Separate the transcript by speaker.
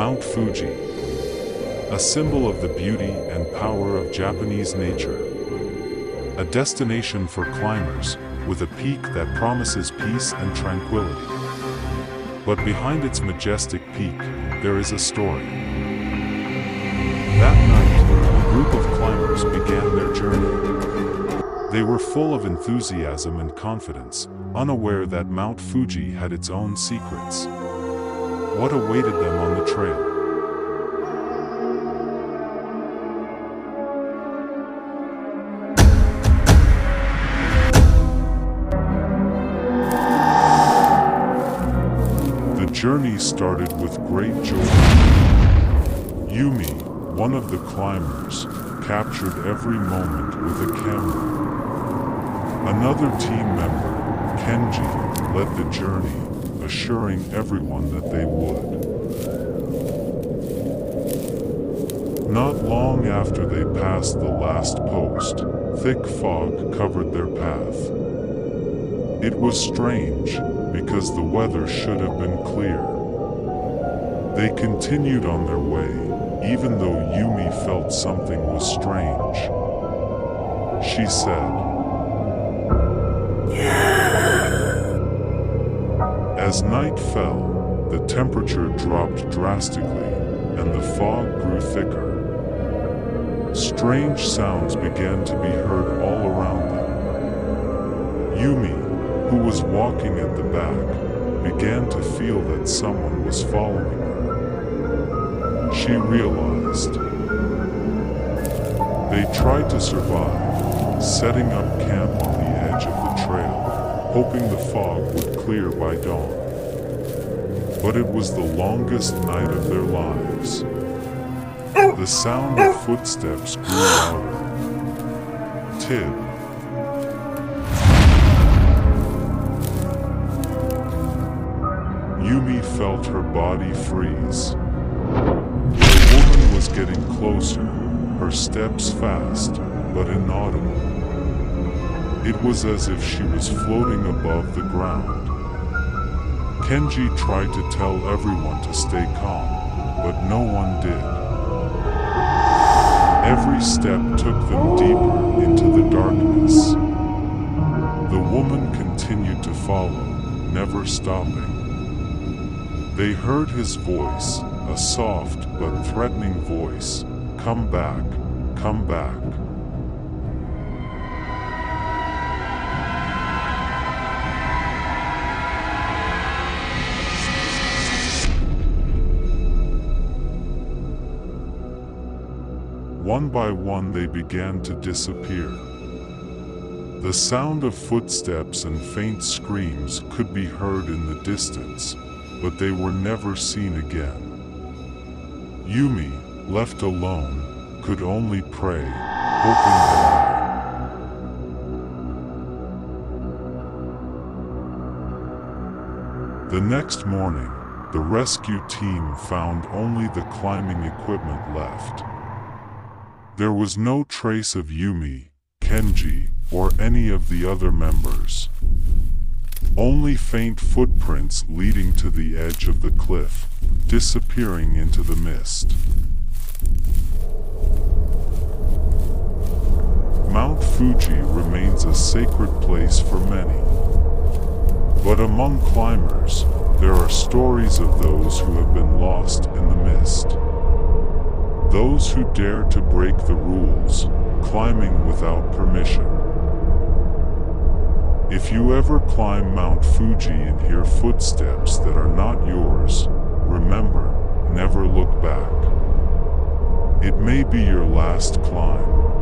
Speaker 1: Mount Fuji, a symbol of the beauty and power of Japanese nature. A destination for climbers, with a peak that promises peace and tranquility. But behind its majestic peak, there is a story. That night, a group of climbers began their journey. They were full of enthusiasm and confidence, unaware that Mount Fuji had its own secrets. What awaited them on the trail? The journey started with great joy. Yumi, one of the climbers, captured every moment with a camera. Another team member, Kenji, led the journey, assuring everyone that they would. Not long after they passed the last post, thick fog covered their path. It was strange, because the weather should have been clear. They continued on their way, even though Yumi felt something was strange. She said, As night fell, the temperature dropped drastically, and the fog grew thicker. Strange sounds began to be heard all around them. Yumi, who was walking at the back, began to feel that someone was following her. She realized. They tried to survive, setting up camp on the edge of the trail, hoping the fog would clear by dawn. But it was the longest night of their lives. The sound of footsteps grew louder. Tib. Yumi felt her body freeze. The woman was getting closer, her steps fast, but inaudible. It was as if she was floating above the ground. Kenji tried to tell everyone to stay calm, but no one did. Every step took them deeper into the darkness. The woman continued to follow, never stopping. They heard his voice, a soft but threatening voice. Come back, come back. One by one they began to disappear. The sound of footsteps and faint screams could be heard in the distance, but they were never seen again. Yumi, left alone, could only pray, hoping that The next morning, the rescue team found only the climbing equipment left. There was no trace of Yumi, Kenji, or any of the other members. Only faint footprints leading to the edge of the cliff, disappearing into the mist. Mount Fuji remains a sacred place for many. But among climbers, there are stories of those who have been lost in the mist. Those who dare to break the rules, climbing without permission. If you ever climb Mount Fuji and hear footsteps that are not yours, remember, never look back. It may be your last climb.